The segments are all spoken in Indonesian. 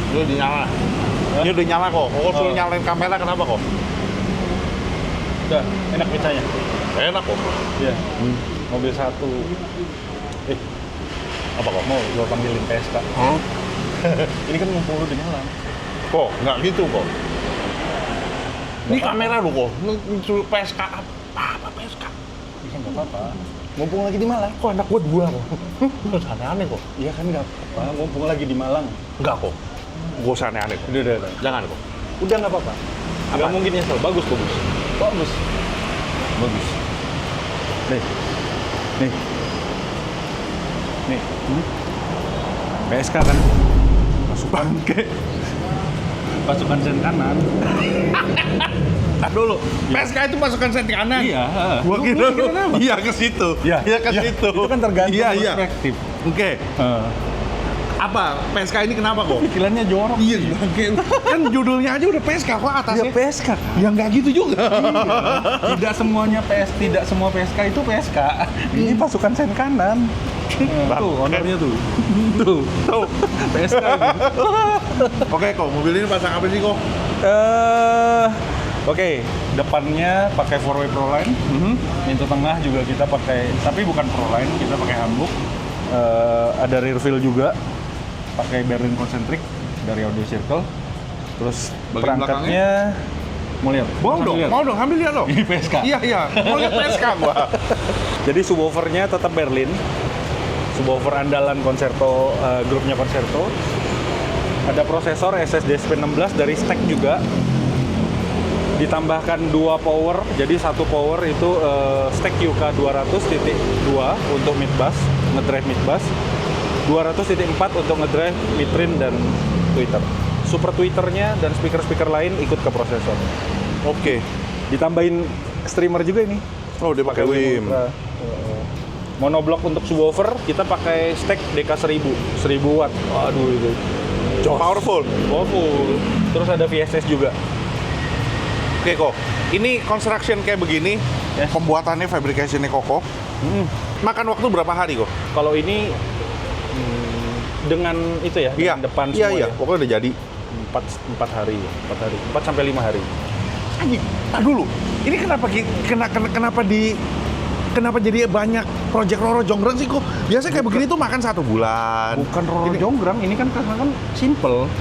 Ini udah nyala. Ini udah nyala kok. Kok suruh nyalain kamera kenapa kok? Udah, enak pecahnya. Enak kok. Iya. Mobil satu. Apa kok mau gua panggilin PSK? Ini kan ngumpul udah nyala. Kok nggak gitu kok. Ini kamera lu kok. Ini suruh PSK apa PSK? Iya nggak apa-apa. Mumpung lagi di Malang. Kok anak gua dua kok? Lu aneh-aneh kok. Iya kan nggak apa-apa. Mumpung lagi di Malang. Enggak kok. Gua usah aneh-aneh kok. Udah. Jangan kok. Udah nggak apa-apa. Nggak mungkin nyesel. Bagus. Bagus. Nih. PSK kan. Pasukan sen kanan. Nah dulu, PSK itu pasukan sen kanan. Iya. Gua kira lu. Iya ke situ. Iya ke situ. Itu kan tergantung perspektif. Oke. Apa? PSK ini kenapa kok? Pikirannya jorok. Iya, kan judulnya aja udah PSK kok atasnya. Iya PSK kan. Ya nggak gitu juga. Tidak semua PSK itu PSK. Ini pasukan sen kanan. Tuh, ownernya tuh. Tuh. PSK. Oke kok, mobil ini pasang apa sih kok? Oke, depannya pakai 4-way Proline. Pintu tengah juga kita pakai, tapi bukan Proline, kita pakai handbook. Ada rear wheel juga, pakai Berlin Concentric dari Audio Circle. Terus Bagian perangkatnya mau lihat? Mau dong, ambil lihat dong. Ini PSK. Iya. Mau lihat PSK gua. Jadi subwoofernya tetap Berlin. Subwoofer andalan Concerto, grupnya Concerto. Ada prosesor SSD SP16 dari Stack juga. Ditambahkan 2 power, jadi satu power itu Stack UK 200.2 untuk mid bass, ngedrive mid bass. 200.4 untuk ngedrive mid-range dan tweeter. Super tweeternya dan speaker-speaker lain ikut ke prosesor. Oke. Ditambahin streamer juga ini. Oh, dia pakai WIM. Monoblock untuk subwoofer kita pakai Stack DK1000 watt. Waduh itu. Powerful. Terus ada VSS juga. Oke kok. Ini construction kayak begini, Yes. pembuatannya fabricationnya Koko. Makan waktu berapa hari kok? Kalau ini dengan itu ya, dengan depan semua Iya. ya. Pokoknya udah jadi. 4 hari. 4 sampai 5 hari. Anjing, dulu. Ini kenapa jadi banyak project Roro Jonggrang sih kok? Biasanya kayak begini tuh makan 1 bulan. Bukan Roro Jonggrang, ini kan karena kan simple.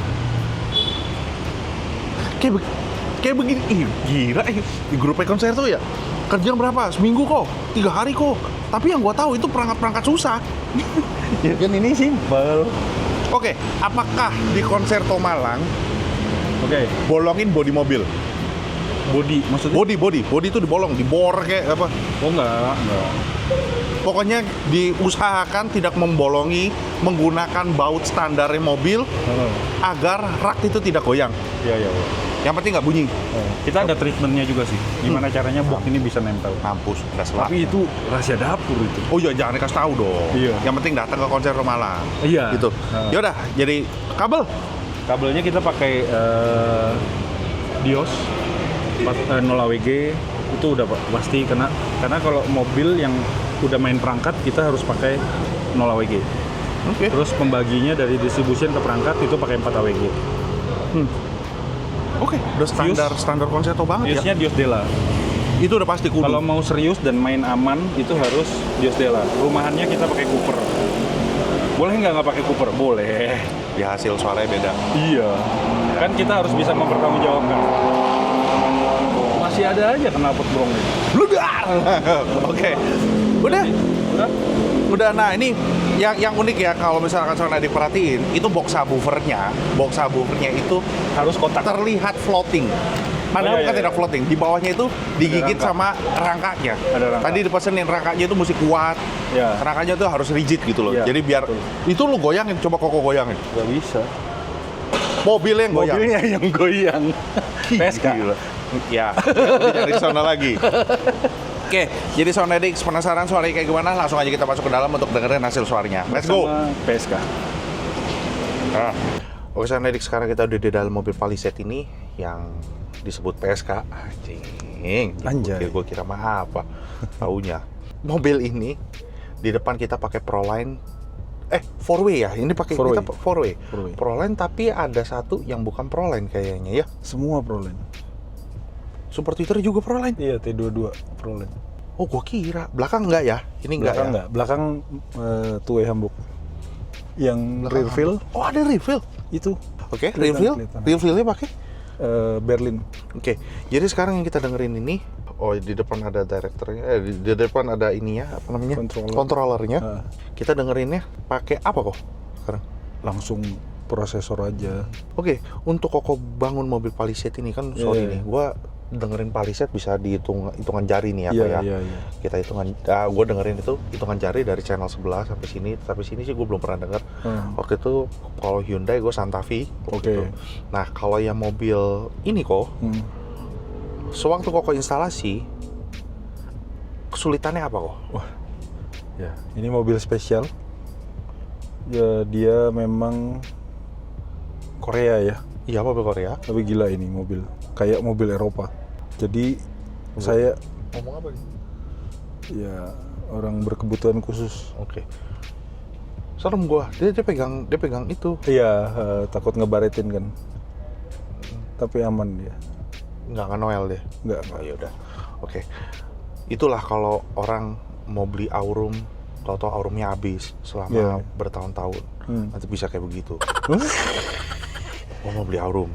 Kayak begini, gila di grup Concerto ya. Kerjaan berapa? Seminggu kok, 3 hari kok. Tapi yang gua tahu itu perangkat-perangkat susah. Ya kan ini simple. Oke, apakah di Concerto Malang Oke. bolongin bodi mobil? Body maksudnya? Bodi itu dibolong, dibor kayak apa? Oh enggak. Pokoknya diusahakan tidak membolongi menggunakan baut standar mobil agar rak itu tidak goyang. Iya. Yang penting nggak bunyi. Kita ada treatmentnya juga sih. Gimana caranya box ini bisa nempel. Mampus, udah selak. Tapi itu rahasia dapur itu. Oh iya, jangan dikasih tahu dong. Iya. Yang penting datang ke Concerto Malang. Iya. Gitu. Yaudah, jadi kabel. Kabelnya kita pakai Dios 0 AWG itu udah pasti karena kalau mobil yang udah main perangkat kita harus pakai 0 AWG. Oke. Terus pembaginya dari distribution ke perangkat itu pakai 4 AWG. Oke, udah standar Concerto banget Diosnya ya. Dios Della. Itu udah pasti kudu. Kalau mau serius dan main aman itu harus Dios Della. Rumahannya kita pakai Cooper. Boleh nggak pakai Cooper? Boleh. di hasil suaranya beda. Iya. Kan kita harus bisa mempertanggungjawabkan. Masih ada aja knalpot brong ini. Bludar. Oke. Udah. Udah. Nah, ini yang unik ya kalau misalkan soalnya diperhatiin, itu box subwoofernya itu Harus kotak. terlihat floating. Padahal bukan tidak floating, di bawahnya itu digigit rangka. sama rangkanya. Ada rangka. Tadi dipesenin rangkanya itu mesti kuat, Ya. rangkanya tuh harus rigid gitu loh. Ya, Jadi biar betul. itu lu goyangin, coba Koko goyangin. Gak bisa. Mobilnya yang goyang. Mobilnya yang goyang. PSK. Gila. Ya, dari sana lagi. Oke, jadi Sound Addicts penasaran suaranya kayak gimana? Langsung aja kita masuk ke dalam untuk dengerin hasil suaranya. Let's go. Sama PSK. Oke, Sound Addicts, sekarang kita udah di dalam mobil Palisade ini yang disebut PSK. Anjay. Gue kira mah apa? Taunya mobil ini di depan kita pakai Proline four way ya. Ini pakai Four kita way. four way. Four way. Proline tapi ada satu yang bukan Proline kayaknya ya. Semua Proline. Super Twitter juga Proline. Iya, T22 Proline. Oh, gua kira belakang enggak ya? Ini enggak Belakang ya? enggak, belakang two-way handbook. Yang Belakang rear wheel Oh, ada refill. itu Oke, Kelihatan. refill-nya pakai. Berlin. Oke, jadi sekarang yang kita dengerin ini, di depan ada directornya, di depan ada ininya, apa namanya? Controllernya. Kita dengerinnya pakai apa kok sekarang? Langsung prosesor aja. Oke, untuk Koko bangun mobil Palisade ini kan, sorry Iya. nih, gua dengerin Palisade bisa hitungan jari nih apa ya? Iya. Kita gua dengerin itu hitungan jari dari channel sebelah sampai sini sih gua belum pernah denger. Waktu itu kalau Hyundai gua Santa Fe. Oke. Gitu. Nah, kalau yang mobil ini kok, sewaktu Koko instalasi, kesulitannya apa kok? Ya, ini mobil spesial. Ya, dia memang Korea ya. Iya, mobil Korea. Tapi gila ini mobil. Kayak mobil Eropa. Jadi saya Ngomong apa nih? ya orang berkebutuhan khusus. Oke. Serem gua. Dia pegang itu. Iya, takut ngebaretin kan. Tapi aman dia. Nggak Noel deh. Nggak. Oh, yaudah. Oke. Itulah kalau orang mau beli Aurum, tahu-tahu Aurumnya habis selama Iya. bertahun-tahun. Nanti bisa kayak begitu. Hah? Oh, mau beli Aurum.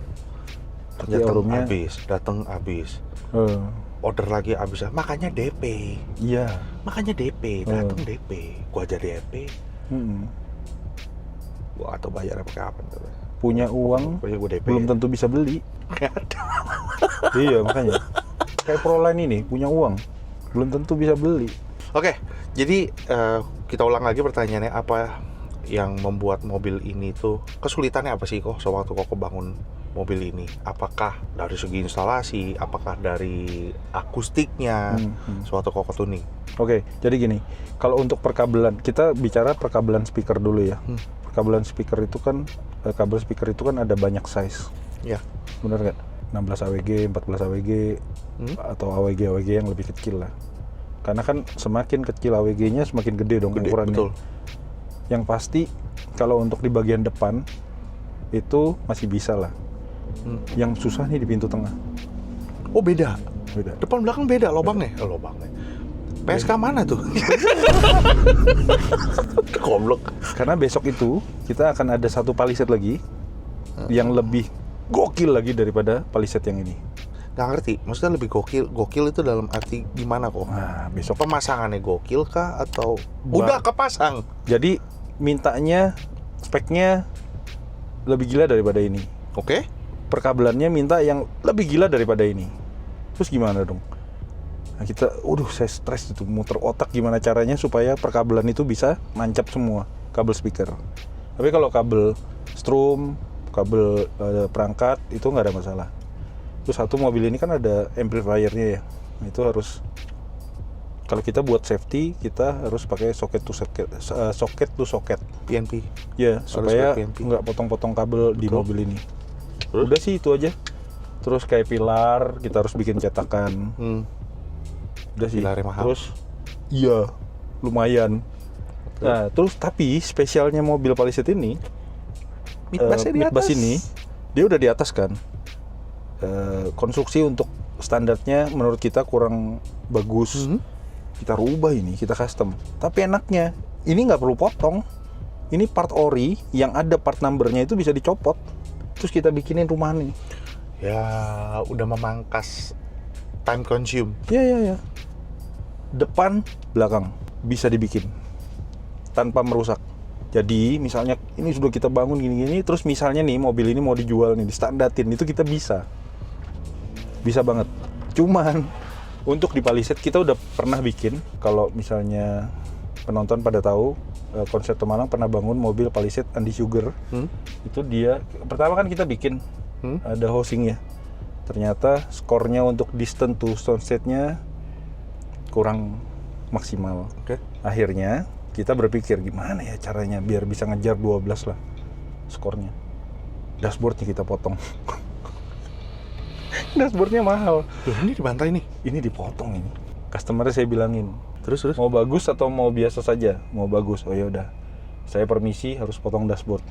Tapi Datang Aurumnya- habis. Eh, Order lagi habis. Makanya DP. iya. Makanya DP, datang DP. Gua aja DP. Gua atau bayar apa kapan tuh. Punya uang Pokoknya gua DP. belum tentu bisa beli. Iya, makanya. Kayak Proline ini punya uang belum tentu bisa beli. Oke, jadi kita ulang lagi pertanyaannya, apa yang membuat mobil ini tuh kesulitannya apa sih kok sewaktu Koko bangun mobil ini? Apakah dari segi instalasi, apakah dari akustiknya sewaktu Koko tuning? Oke, jadi gini, kalau untuk perkabelan, kita bicara perkabelan speaker dulu ya. Perkabelan speaker itu kan, kabel speaker itu kan ada banyak size, Ya. benar nggak? 16 AWG, 14 AWG, atau AWG yang lebih kecil lah. Karena kan semakin kecil AWG-nya semakin gede dong ukurannya. Betul. Yang pasti kalau untuk di bagian depan itu masih bisa lah. Yang susah nih di pintu tengah. Oh, beda. Beda. Depan belakang beda lobangnya. Lobangnya. PSK mana tuh? Goblok. Karena besok itu kita akan ada satu Palisade lagi yang lebih gokil lagi daripada Palisade yang ini. Nggak ngerti, maksudnya lebih gokil itu dalam arti gimana kok? Nah, besok Pemasangannya gokil kah atau udah kepasang? jadi mintanya speknya lebih gila daripada ini. Oke. Perkabelannya minta yang lebih gila daripada ini. Terus gimana dong? Nah, kita, saya stres itu muter otak gimana caranya supaya perkabelan itu bisa nancap semua kabel speaker. Tapi kalau kabel strum, kabel perangkat itu nggak ada masalah. Terus satu mobil ini kan ada amplifiernya ya. Nah, itu harus, kalau kita buat safety kita harus pakai socket to socket. PNP. Ya, supaya pakai PNP. nggak potong-potong kabel di Betul. mobil ini. Terus? Udah sih itu aja. Terus kayak pilar kita harus bikin cetakan. Udah sih. Pilarnya mahal. Terus iya, lumayan. Nah, terus tapi spesialnya mobil Palisade ini, Midbassnya di midbass atas. ini dia udah di atas kan. Konstruksi untuk standarnya menurut kita kurang bagus. Kita rubah ini, kita custom. Tapi enaknya ini nggak perlu potong. Ini part ori yang ada part numbernya itu bisa dicopot. Terus kita bikinin rumahan ini. Ya, udah memangkas time consume. Ya. Depan, belakang bisa dibikin tanpa merusak. Jadi misalnya ini sudah kita bangun gini-gini, terus misalnya nih mobil ini mau dijual nih, distandatin, itu kita bisa banget. Cuman untuk di Palisade kita udah pernah bikin, kalau misalnya penonton pada tahu, konsep Temalang pernah bangun mobil Palisade Andy Sugar. Itu dia pertama kan kita bikin ada housing ya. Ternyata skornya untuk distance to soundstage-nya kurang maksimal. Oke. Akhirnya kita berpikir gimana ya caranya biar bisa ngejar 12 lah skornya. Dashboardnya kita potong. Dashboardnya mahal. Loh, ini dibantai nih. Ini dipotong ini. Customer saya bilangin, Terus. mau bagus atau mau biasa saja? Mau bagus. Oh ya udah. Saya permisi harus potong dashboard.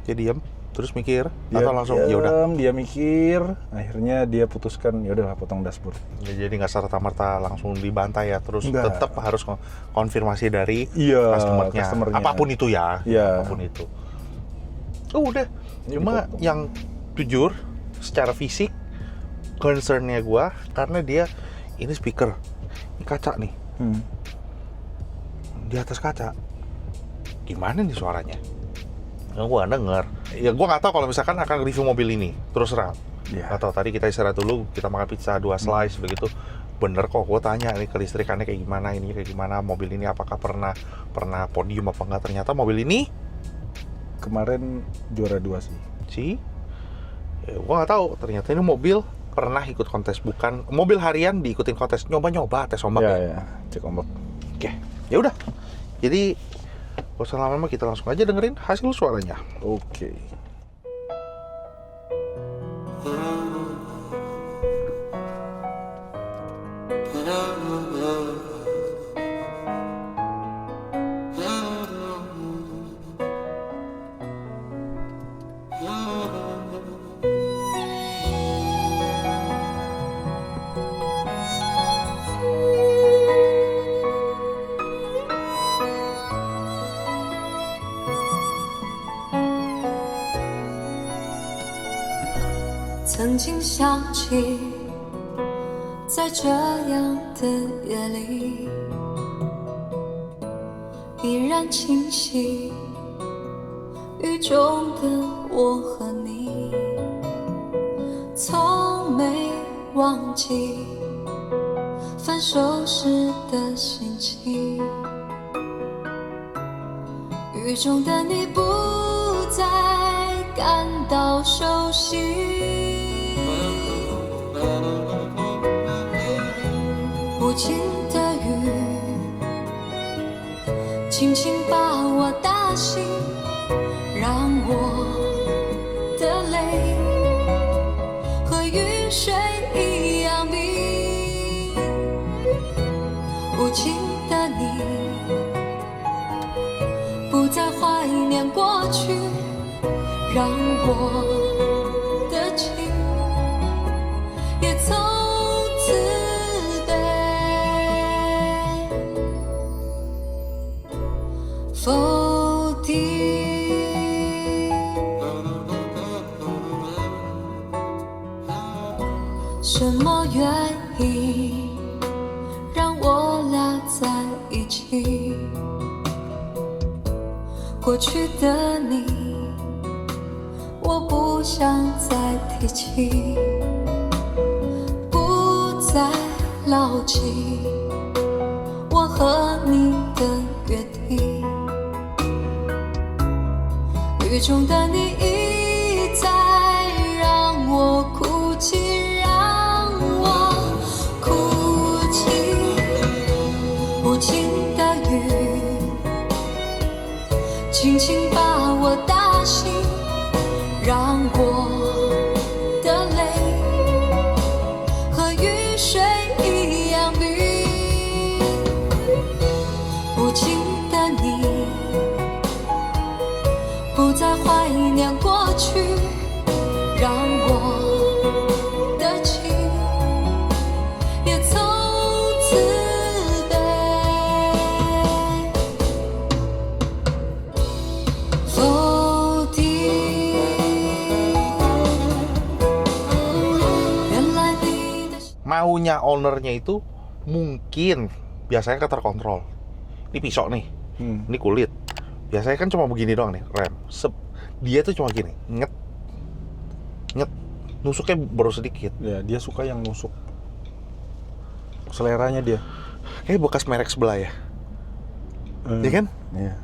Dia diam, terus mikir, Dia atau langsung ya udah. dia mikir, akhirnya dia putuskan ya udahlah potong dashboard. Ya, jadi nggak serta-merta langsung dibantai ya, terus Nggak. tetap harus konfirmasi dari Iya, customer-nya. customer-nya. Apapun itu ya, Iya. apapun itu. Udah, Ini cuma dipotong. yang jujur secara fisik concern-nya gua karena dia ini speaker, ini kaca nih, di atas kaca. Gimana nih suaranya? Nggak gua denger. Ya gua nggak tahu kalau misalkan akan review mobil ini, terus terang. Iya. Atau tadi kita istirahat dulu, kita makan pizza 2 slice begitu. Bener kok, gue tanya nih kelistrikannya kayak gimana, ini kayak gimana, mobil ini apakah pernah podium apa enggak. Ternyata mobil ini Kemarin juara 2 sih. ya, gue nggak tahu, ternyata ini mobil pernah ikut kontes, bukan mobil harian diikutin kontes, nyoba tes ombak ya. Ya, cek ombak. Oke, ya udah. Jadi gak usah lama-lama, kita langsung aja dengerin hasil suaranya. Oke.曾经想起，在这样的夜里，依然清晰，雨中的我和你，从没忘记分手时的心情。雨中的你不再感到熟悉。无情的雨，轻轻把我打醒，让我的泪和雨水一样冰。无情的你，不再怀念过去，让我的情也从此否定。什么原因让我俩在一起？过去的你，我不想再提起，不再牢记我和你的约定。雨中的你一再让我哭泣，让我哭泣。无情的雨，轻轻把我打醒，让我的泪和雨水一样冰。无情的你，不再怀念过去，让我的情也从此被否定。原来你的Maunya ownernya itu mungkin biasanya kan terkontrol. Ini pisau nih, ini kulit. Biasanya kan cuma begini doang nih, rem. Dia tuh cuma gini, nget, nusuknya baru sedikit. Ya, dia suka yang nusuk. Seleranya dia. Kayak bekas merek sebelah ya, ya kan? Iya.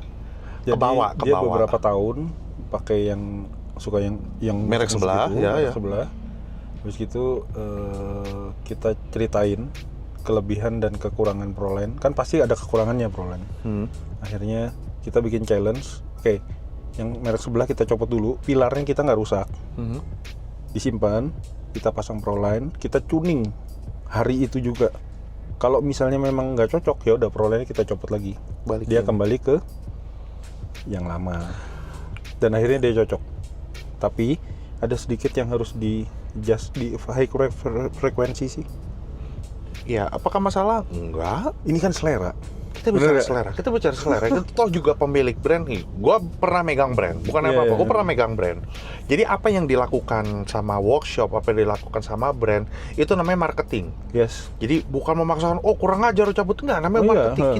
Kebawa. Dia beberapa tahun pakai yang suka yang Merek nusuk sebelah, itu, ya, merek ya. sebelah. Terus gitu kita ceritain kelebihan dan kekurangan Proline. Kan pasti ada kekurangannya Proline. Akhirnya kita bikin challenge. Oke, yang merek sebelah kita copot dulu, pilarnya kita nggak rusak, disimpan, kita pasang Proline, kita tuning hari itu juga. Kalau misalnya memang nggak cocok, ya udah Proline kita copot lagi. Balikin. Dia kembali ke yang lama. Dan akhirnya dia cocok. Tapi ada sedikit yang harus di adjust di high frekuensi sih. Ya, apakah masalah? Enggak. Ini kan selera. Kita bicara selera. Kita bicara selera. Kita toh juga pemilik brand nih. Gua pernah megang brand. Bukan apa-apa. Gua pernah megang brand. Jadi apa yang dilakukan sama workshop, apa yang dilakukan sama brand, itu namanya marketing. Yes. Jadi bukan memaksakan, oh kurang ajar cabut, enggak, namanya marketing.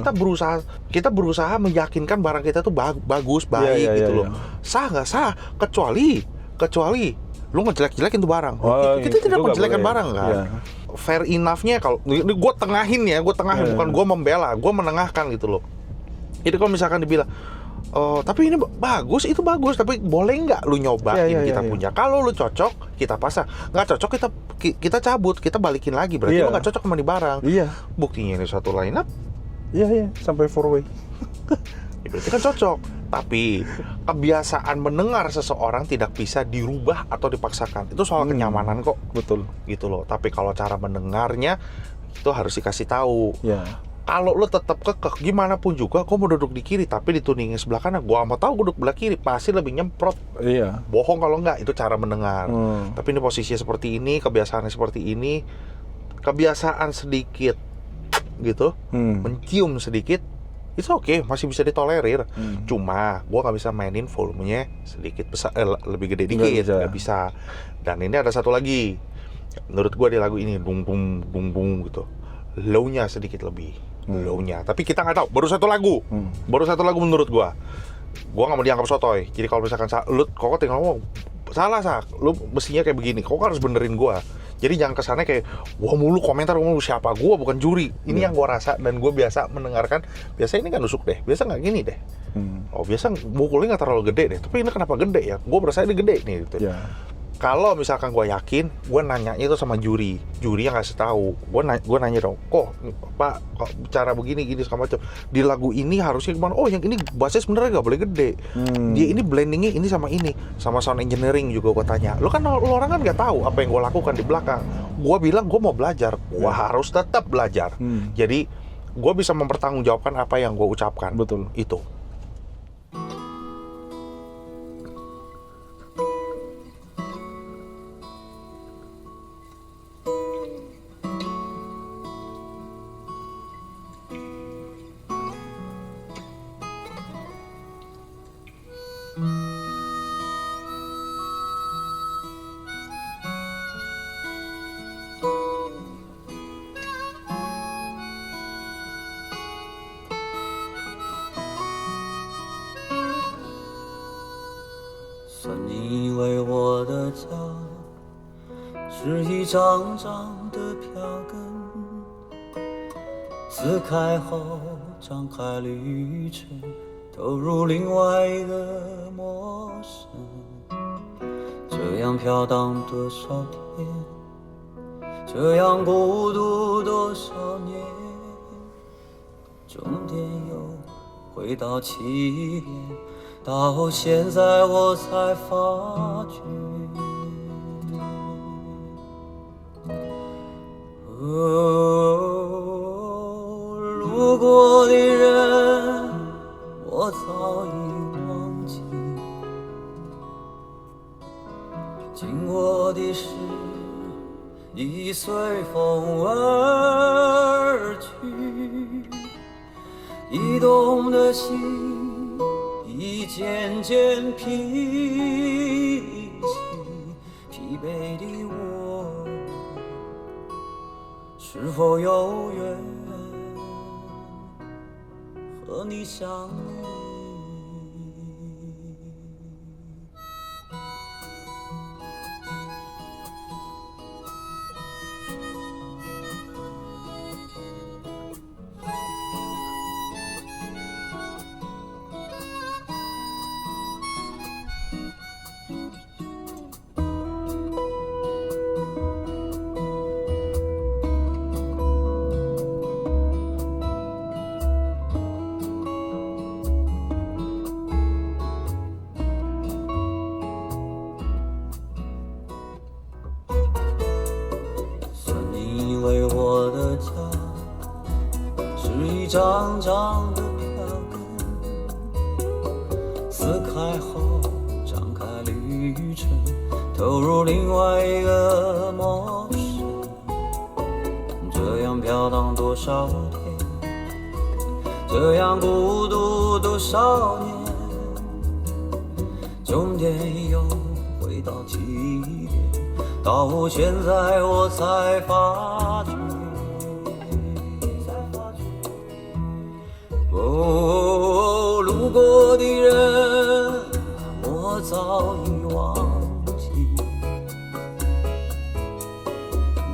Kita berusaha meyakinkan barang kita tuh bagus, baik gitu loh. Sah nggak sah? Kecuali lu ngejelek-jelekin tuh barang. Kita tidak menjelekkan barang kan. Fair enough-nya kalau ini gue tengahin, bukan gue membela, gue menengahkan gitu loh. Jadi kalau misalkan dibilang, tapi ini bagus, itu bagus, tapi boleh nggak lu nyobain kita punya? Kalau lu cocok, kita pasang. Nggak cocok, kita cabut, kita balikin lagi. Berarti lu nggak cocok sama di barang. Buktinya ini satu line up. Sampai 4-way. Ya, berarti kan cocok. Tapi kebiasaan mendengar seseorang tidak bisa dirubah atau dipaksakan. Itu soal kenyamanan kok. Betul. Gitu loh. Tapi kalau cara mendengarnya itu harus dikasih tahu. Kalau lo tetap kekeh gimana pun juga, gue mau duduk di kiri tapi dituningin sebelah kanan, gue mau tahu gue duduk sebelah kiri pasti lebih nyemprot. Bohong kalau enggak, itu cara mendengar. Tapi ini posisinya seperti ini, kebiasaannya seperti ini, kebiasaan sedikit gitu, mencium sedikit, itu oke, masih bisa ditolerir. Cuma gue nggak bisa mainin volumenya sedikit besar, lebih gede dikit, nggak bisa. Dan ini ada satu lagi, menurut gue di lagu ini bung bung gitu, low-nya sedikit lebih, low-nya. Tapi kita nggak tahu, baru satu lagu menurut gue nggak mau dianggap sotoy. Jadi kalau misalkan lu kok tinggal ngomong salah lu mestinya kayak begini, kok harus benerin gue. Jadi jangan kesannya kayak wah mulu komentar, siapa gue bukan juri. Ini yang gue rasa dan gue biasa mendengarkan. Biasa ini kan nusuk deh, biasa nggak gini deh. Oh biasa mukulnya nggak terlalu gede deh. Tapi ini kenapa gede ya? Gue berasa ini gede nih gitu. Kalau misalkan gue yakin, gue nanyanya itu sama juri yang ngasih tahu. Gue nanya dong, kok Pak, kok cara begini segala macam. Di lagu ini harusnya gimana? Oh yang ini bassnya sebenarnya nggak boleh gede. Dia ini blendingnya ini sama sound engineering juga gue tanya. Lo kan orang kan nggak tahu apa yang gue lakukan di belakang. Gue bilang gue mau belajar, gue harus tetap belajar. Jadi gue bisa mempertanggungjawabkan apa yang gue ucapkan. Betul. Itu.算你为我的家，是一张张的票根，撕开后张开旅程，投入另外一个陌生。这样飘荡多少天，这样孤独多少年，终点又回到起点。到现在我才发觉，路过的人我早已忘记，经过的事已随风而去，移动的心已渐渐平息，疲惫的我是否有缘和你相遇？张张的票根，开后展开旅程，投入另外一个陌生，这样飘荡多少天，这样孤独多少年，终点又回到起点，到现在我才发觉，哦，路过的人我早已忘记，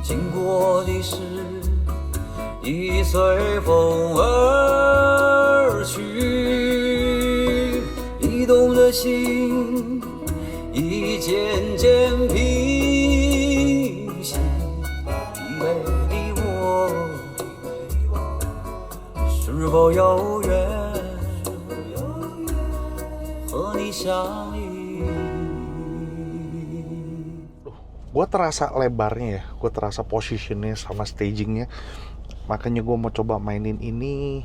经过的事已随风而去，移动的心已渐渐平息，疲惫的我是否有缘和你相遇。 Gue terasa lebarnya ya, gue terasa positionnya sama stagingnya, makanya gue mau coba mainin ini.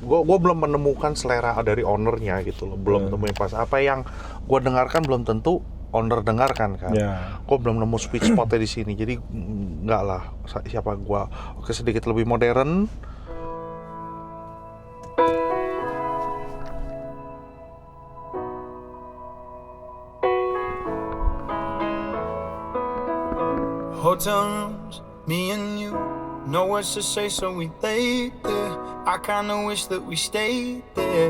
Gue belum menemukan selera dari ownernya gitu loh, belum nemuin pas apa yang gue dengarkan belum tentu owner dengarkan kan. Gue belum nemu sweet spotnya di sini, jadi nggak lah siapa gue. Oke, sedikit lebih modern. Hotel rooms, me and you, no words to say, so we laid there. I kinda wish that we stayed there.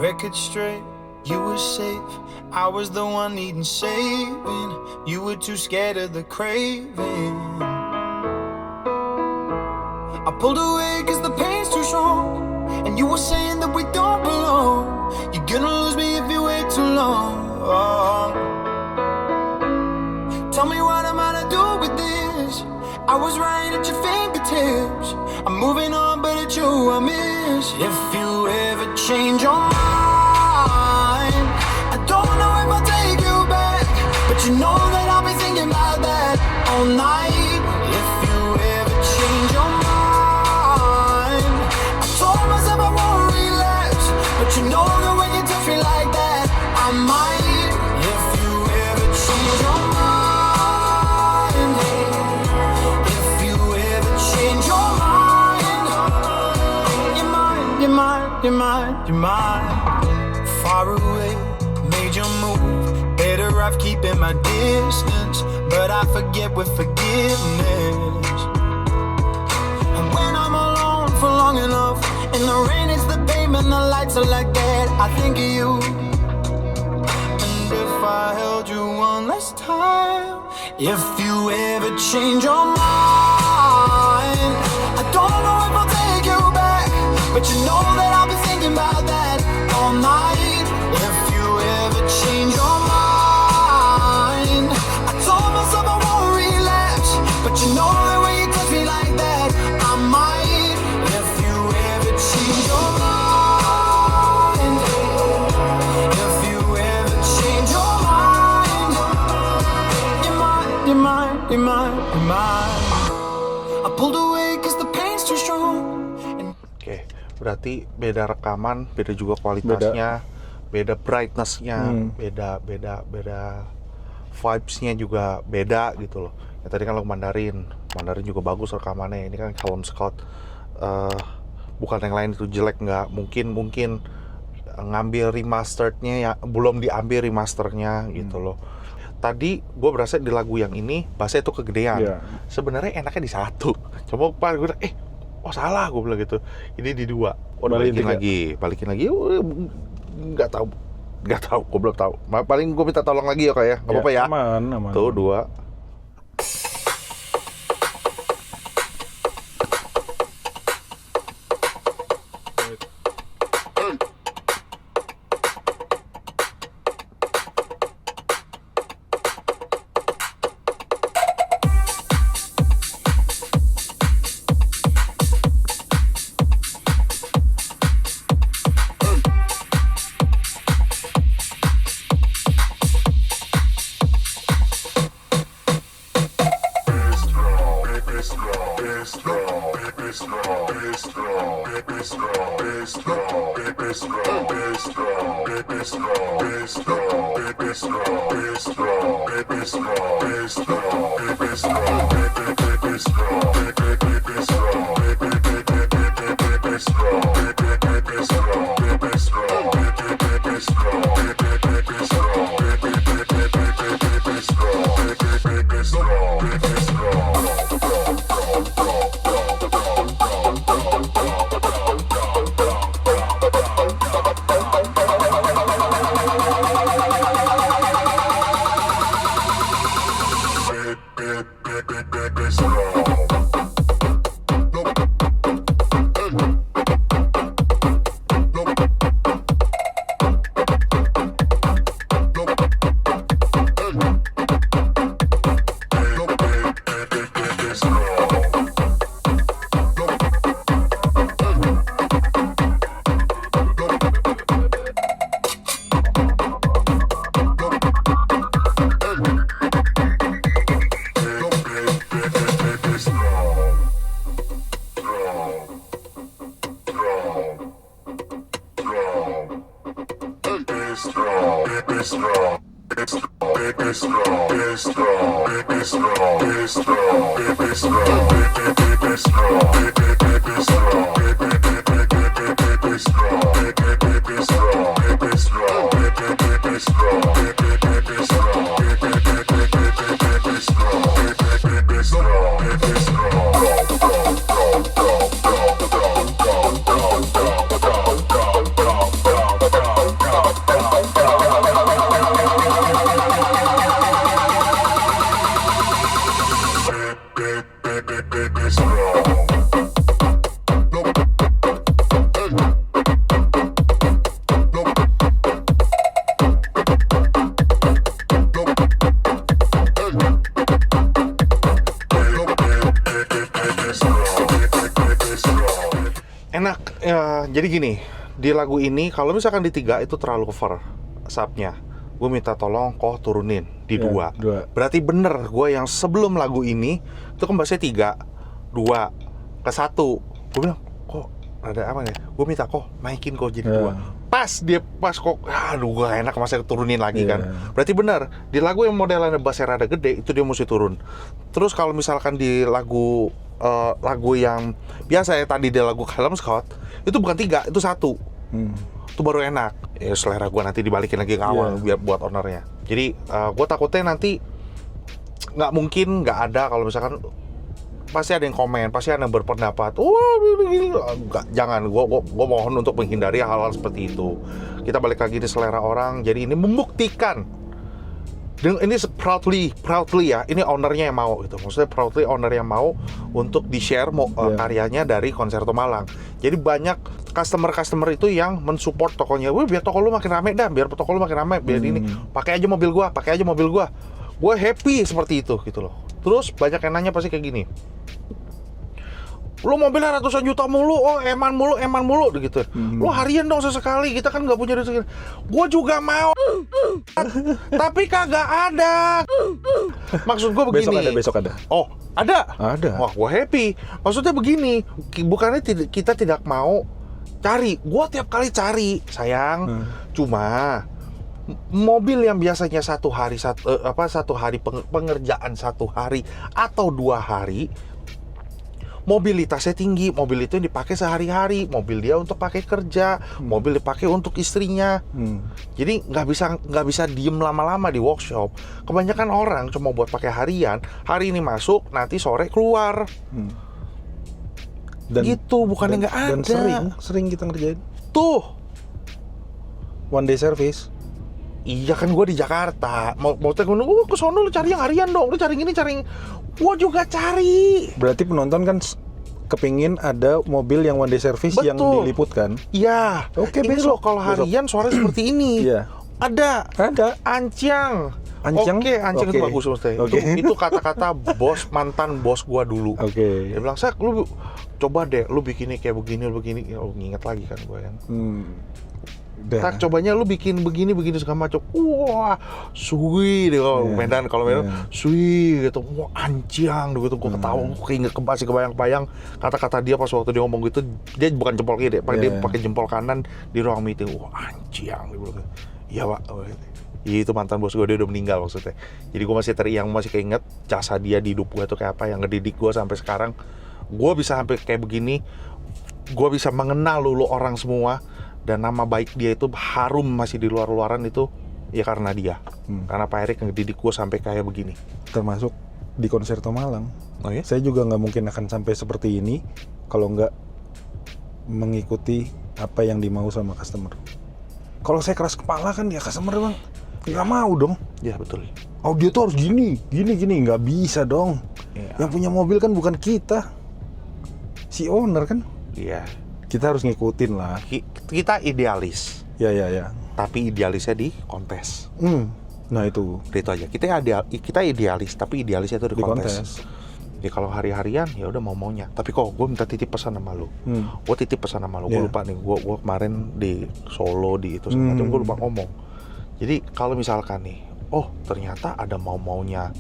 Record straight, you were safe, I was the one needing saving. You were too scared of the craving. I pulled away cause the pain's too strong, and you were saying that we don't belong. You're gonna lose me if you wait too long. Tell me what am I to do with this? I was right at your fingertips. I'm moving on, but it's you I miss. If you ever change your mind, I don't know if I'll take you back, but you know that I'll be thinking about that all night. If you ever change your mind, I told myself I won't relapse, but you know that when you touch me like that, I might. If you ever change your mind, you're mine. Far away, made your move. Better off keeping my distance, but I forget with forgiveness. And when I'm alone for long enough, and the rain is the pavement, the lights are like that, I think of you. And if I held you one last time, if you ever change your mind, I don't know if I'll take you back, but you know that I'll be thinking about that all night. If you ever change your mind, I told myself I won't relapse, but you know that when you touch me like that, I might. If you ever change your mind, if you ever change your mind, you're mine. I pulled away cause the pain's too strong. Oke, berarti beda rekaman, beda juga kualitasnya, beda brightness-nya, beda vibes-nya juga beda gitu loh. Ya, tadi kan lagu Mandarin juga bagus rekamannya. Ini kan Callum Scott. Bukan yang lain itu jelek, nggak mungkin ngambil remasterednya ya, belum diambil remasternya gitu loh. Tadi gue berasa di lagu yang ini bassnya itu kegedean. Iya. Sebenarnya enaknya di 1. Coba pas gue salah gue bilang gitu. Ini di 2. Balikin lagi. Nggak tahu. Gue belum tahu. Paling gue minta tolong lagi ya kak ya. Nggak apa-apa ya. Aman. Tuh 2. Enak ya, jadi gini, di lagu ini kalau misalkan di 3 itu terlalu cover subnya, gue minta tolong kok turunin di 2. Berarti bener gue yang sebelum lagu ini itu kan bassnya 3, 2 ke 1. Gue bilang kok ada apa nih? Gue minta kok naikin kok jadi 2. Pas kok aduh gue enak masa turunin lagi kan. Berarti bener di lagu yang modelannya bassnya rada gede itu dia mesti turun. Terus kalau misalkan di lagu yang biasa ya tadi di lagu Callum Scott itu bukan 3, itu 1. Itu baru enak. Ya selera gue nanti dibalikin lagi ke awal biar buat ownernya. Jadi gue takutnya nanti nggak mungkin nggak ada kalau misalkan pasti ada yang komen, pasti ada yang berpendapat. Jangan. Gue mohon untuk menghindari hal-hal seperti itu. Kita balik lagi di selera orang. Jadi ini membuktikan. Ini proudly ya, ini ownernya yang mau gitu. Maksudnya proudly owner yang mau untuk di-share karyanya dari Concerto Malang. Jadi banyak customer itu yang mensupport tokonya. Biar toko lu makin rame dah, biar toko lu makin rame, biar ini pakai aja mobil gua. Gue happy seperti itu gitu loh. Terus banyak yang nanya pasti kayak gini. Lu mobilnya ratusan juta mulu, eman mulu gitu. Lu harian dong sesekali, kita kan nggak punya duit segini. Gue juga mau, tapi kagak ada. Maksud gue begini. Besok ada. Oh, ada. Wah, gue happy. Maksudnya begini, bukannya kita tidak mau cari. Gue tiap kali cari, sayang. Cuma Mobil yang biasanya satu hari pengerjaan 1 hari atau 2 hari, mobilitasnya tinggi. Mobil itu yang dipakai sehari-hari. Mobil dia untuk pakai kerja, mobil dipakai untuk istrinya. Jadi nggak bisa diem lama-lama di workshop. Kebanyakan orang cuma buat pakai harian. Hari ini masuk, nanti sore keluar. Gitu, bukannya nggak ada. Dan sering kita ngerjain. Tuh. One day service. Iya kan, gue di Jakarta. Mau ke sono lu cari yang harian dong. Lu cari ini, gue juga cari. Berarti penonton kan kepingin ada mobil yang one day service. Betul. Yang diliput kan? Iya. Oke, ini besok. loh kalau harian sore seperti ini. Iya. Ada. Ancang. Oke, Ancang itu bagus maksudnya. Oke. Itu kata-kata mantan bos gua dulu. Oke. Dia bilang, "Sak, lu coba deh, lu bikinnya kayak begini, Ya, lu nginget lagi kan gua kan. Tak, cobanya lu bikin begini segala macam. Wah, sui deh kalau Medan, sui gitu. Wah, Ancang gitu. Gua ketawa, gua masih kebayang-bayang kata-kata dia pas waktu dia ngomong gitu. Dia bukan jempol kiri, dia pakai jempol kanan di ruang meeting. Wah, Ancang gitu. Iya, Pak. Itu mantan bos gue, dia udah meninggal maksudnya. Jadi gue masih keinget jasa dia di hidup gue tuh kayak apa, yang ngedidik gue sampai sekarang. Gue bisa sampai kayak begini, gue bisa mengenal lu orang semua, dan nama baik dia itu harum masih di luar-luaran itu ya karena dia. Karena Pak Erik ngedidik gue sampai kayak begini. Termasuk di Konserto Malang. Oh ya? Saya juga nggak mungkin akan sampai seperti ini kalau nggak mengikuti apa yang dimau sama customer. Kalau saya keras kepala kan ya customer bang. Nggak mau dong. Ya betul. Audio tuh harus gini, nggak bisa dong. Ya. Yang punya mobil kan bukan kita, si owner kan. Iya. Kita harus ngikutin lah. Kita idealis. Ya. Tapi idealisnya di kontes. Nah itu aja. Kita idealis, tapi idealisnya itu di kontes. Ya kalau hari-harian ya udah mau-maunya. Tapi kok gue minta titip pesan sama lu. Gue titip pesan sama lu. Gue lupa nih. Gue kemarin di Solo di itu segala macam, gue lupa ngomong. Jadi kalau misalkan nih, oh ternyata ada mau-maunya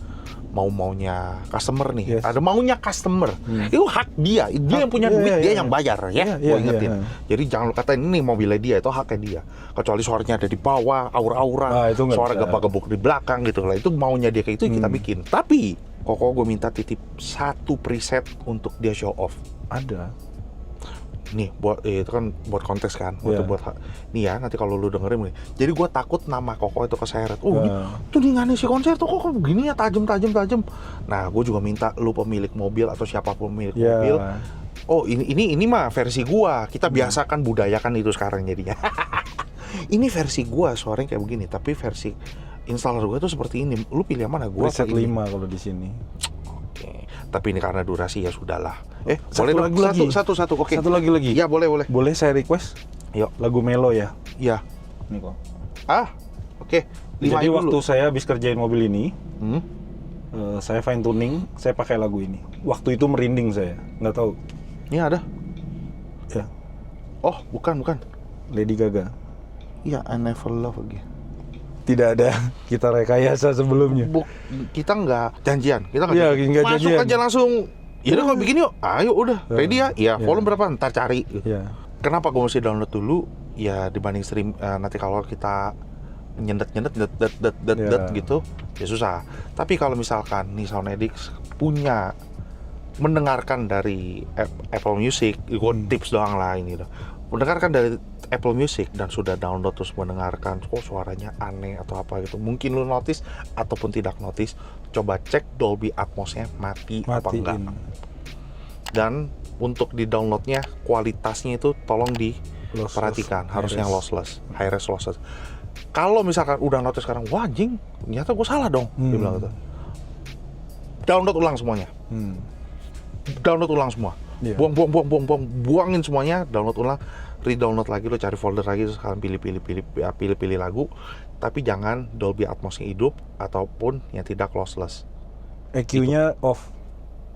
customer nih. Ada maunya customer. Itu hak dia. Dia yang punya duit, dia yang bayar ya. Gue ingetin. Jadi jangan lu katain ini mobilnya dia, itu haknya dia. Kecuali suaranya ada di bawah, aura-aura, suara gebak-gebuk di belakang gitu lah. Itu maunya dia, kayak itu kita bikin. Tapi Koko gue minta titip 1 preset untuk dia show off. ada. Nih itu kan buat kontes kan, itu buat nih ya nanti kalau lu dengerin nih. Jadi gue takut nama Koko itu keseret. Tuh nih nggak si konser tuh kok begini ya, tajam. Nah gue juga minta lu pemilik mobil atau siapapun pemilik mobil. Oh ini mah versi gue. Kita biasakan budayakan itu sekarang jadinya. Ini versi gue suaranya kayak begini, tapi versi installer gue tuh seperti ini. Lu pilih yang mana? Gue preset 5 kalau di sini. Oke. Tapi ini karena durasi ya sudahlah. Boleh lagi. Satu. Oke. Satu lagi. Ya boleh. Boleh saya request? Yuk. Lagu Melo ya. Ya. Nih kok. Oke. Jadi waktu saya habis kerjain mobil ini, saya fine tuning, saya pakai lagu ini. Waktu itu merinding saya, nggak tahu. Ini ada. Ya. Oh bukan. Lady Gaga. Iya, I Never Love Again. Tidak ada kita rekayasa sebelumnya. Kita nggak janjian. Kita nggak masuk janjian. aja langsung. Ya udah kalau begini yuk. Ayo udah. Ready ya? Iya. Volume berapa? Ntar cari. Ya. Kenapa gue mesti download dulu? Ya dibanding stream nanti kalau kita nyendet gitu ya susah. Tapi kalau misalkan nih Soundedix punya mendengarkan dari Apple Music, gue tips doang lah ini loh. Mendengarkan dari Apple Music dan sudah download terus mendengarkan, kok suaranya aneh atau apa gitu. Mungkin lu notice ataupun tidak notice, coba cek Dolby Atmos-nya mati apa enggak. Dan untuk di downloadnya kualitasnya itu tolong diperhatikan, harus yang lossless, high res lossless. Kalau misalkan udah notice sekarang, wah anjing, ternyata gue salah dong, dia bilang gitu. Download ulang semuanya. Download ulang semua. Buangin semuanya, download ulang, re-download lagi, lo cari folder lagi, terus kalian pilih lagu, tapi jangan Dolby Atmos-nya hidup ataupun yang tidak lossless. EQ-nya off.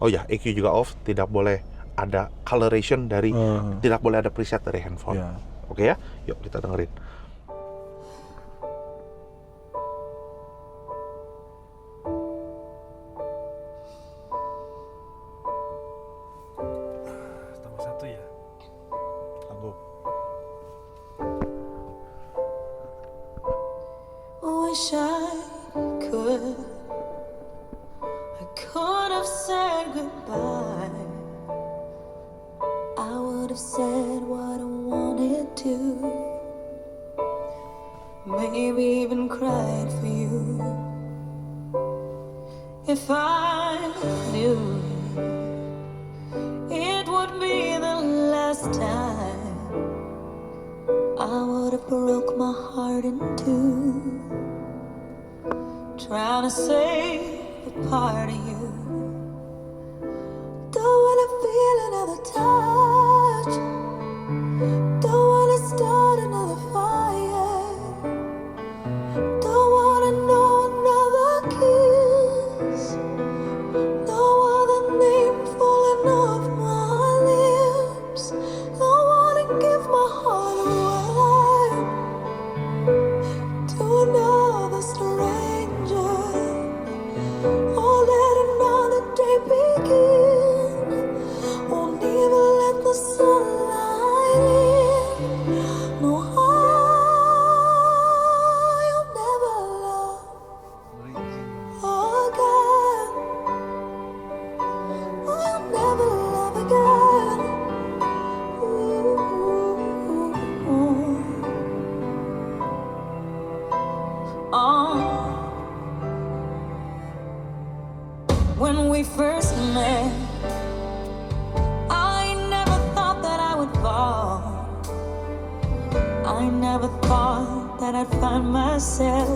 Oh ya, EQ juga off, tidak boleh ada coloration dari, tidak boleh ada preset dari handphone. Oke ya, yuk kita dengerin. wish I could. I could have said goodbye. I would have said what I wanted to. Maybe even cried for you. If I knew it would be the last time, I would have broke my heart in two, trying to save a part of you. Don't wanna feel another touch, don't wanna start another fire, don't wanna know another kiss, no other name falling off my lips. Don't wanna give my heart away to another stranger, or let another day begin. Won't even let the sunlight in. No, I'll never love again. I'll never love again. When we first met, I never thought that I would fall. I never thought that I'd find myself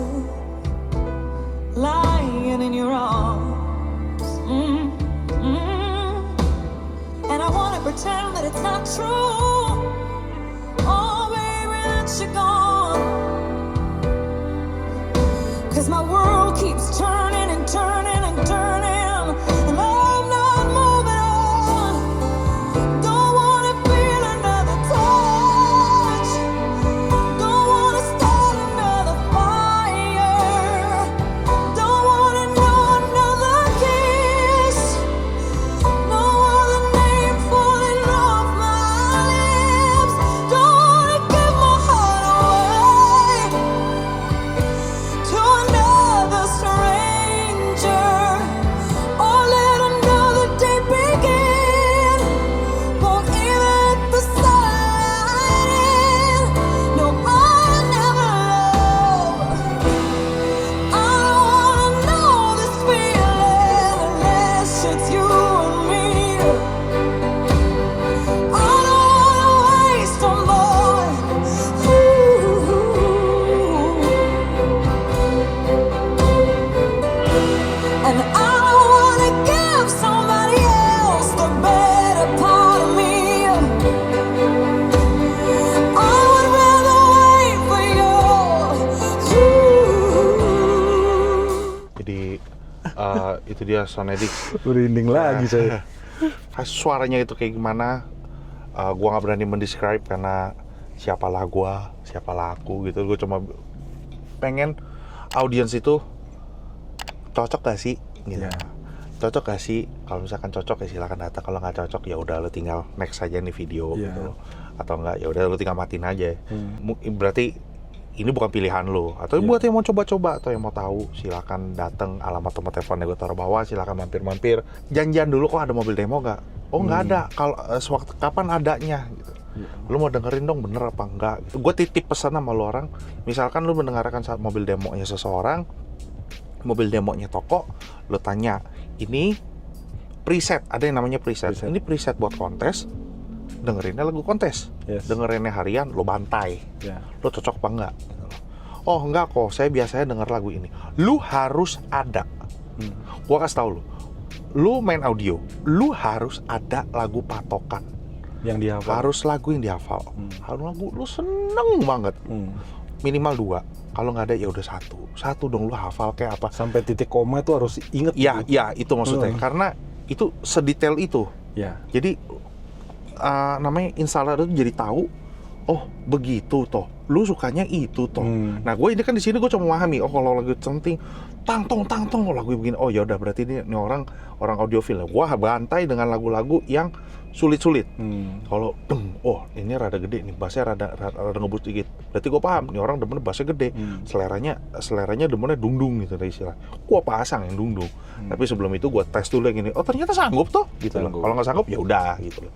lying in your arms. And I wanna pretend that it's not true. Oh, baby, that you're gone. 'Cause my world keeps turning and turning and turning, and I'm not moving on. Don't wanna feel another touch, don't wanna start another fire, don't wanna know another kiss, no other name falling off my lips. Don't wanna give my heart away to another stranger, or let another day begin. Won't even let the sunlight in. No, I'll never love. I don't wanna know this feeling unless it's you and me. I don't wanna waste no more. And I don't wanna give somebody else the better part of me. I would rather wait for you. Jadi itu dia Sonedik. Merinding lagi saya. Suaranya itu kayak gimana? Gua nggak berani mendescribe karena siapalah gua, siapalah aku gitu. Gue cuma pengen audiens itu cocok gak sih? Gitu. Ya. Cocok gak sih? Kalau misalkan cocok ya silakan datang. Kalau nggak cocok ya udah lo tinggal next aja nih video Ya. gitu. Atau enggak ya udah lo tinggal matiin aja. Berarti ini bukan pilihan lo. Atau buat yang mau coba-coba atau yang mau tahu silakan datang. Alamat nomor teleponnya gue taruh bawah. Silakan mampir-mampir. Janjian dulu kok ada mobil demo nggak? Oh nggak ada. Kalau sewaktu kapan adanya? Gitu. Lu mau dengerin dong bener apa enggak? Gitu. Gue titip pesan sama lu orang. Misalkan lu mendengarkan saat mobil demonya seseorang, mobil demonya toko, lu tanya, ini preset, ada yang namanya preset. Ini preset buat kontes, dengerinnya lagu kontes, dengerinnya harian, lu bantai, lu cocok apa enggak? Oh enggak kok, saya biasanya denger lagu ini. Lu harus ada. Gua kasih tau lu main audio, lu harus ada lagu patokan. Yang dihafal. Harus lagu yang dihafal. Harus lagu lu seneng banget. Minimal 2. Kalau nggak ada ya udah 1 dong, lu hafal kayak apa. Sampai titik koma itu harus inget. Ya itu maksudnya. Karena itu sedetail itu. Ya. Jadi namanya installer itu jadi tahu. Oh begitu toh. Lu sukanya itu toh. Nah gue ini kan di sini gue cuma memahami. Oh kalau lagu centing, tang tong lagu begini. Oh ya udah berarti ini orang audiophile. Gue bantai dengan lagu-lagu yang sulit-sulit. Kalau oh ini rada gede nih, bassnya rada ngebut dikit. Berarti gue paham, nih orang demennya bassnya gede. Seleranya demennya dung-dung gitu dari istilah. Gue pasang yang dung-dung. Tapi sebelum itu gue tes dulu yang ini. Oh ternyata sanggup tuh gitu loh. Kalau nggak sanggup ya udah gitu loh.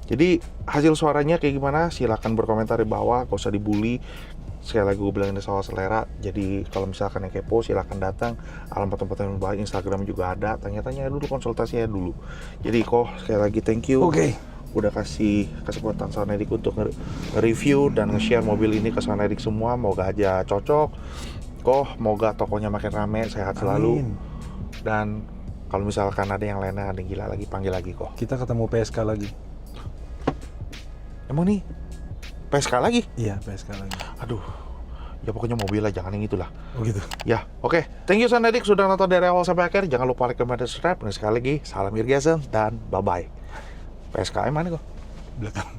Jadi hasil suaranya kayak gimana? Silakan berkomentar di bawah, gak usah dibully. Sekali lagi gue bilang ini soal selera. Jadi kalau misalkan yang kepo silakan datang. Alamat tempat yang baik, Instagram juga ada. Tanya-tanya dulu, konsultasinya dulu. Jadi kok sekali lagi thank you. Udah kasih kesempatan Sonedik untuk nge-review dan nge-share mobil ini ke Sonedik semua. Moga aja cocok. Moga tokonya makin rame, sehat selalu. Dan kalau misalkan ada yang lainnya, ada yang gila lagi, panggil lagi kok. Kita ketemu PSK lagi. Emang nih PSK lagi? Iya, PSK lagi. Aduh, ya pokoknya mobil lah, jangan yang itulah. Oh gitu. Ya, oke. Thank you Sonedik sudah nonton dari awal sampai akhir. Jangan lupa like, comment, dan subscribe. Dan sekali lagi, salam irgasm dan bye-bye. PSKM mana kok? Belakang.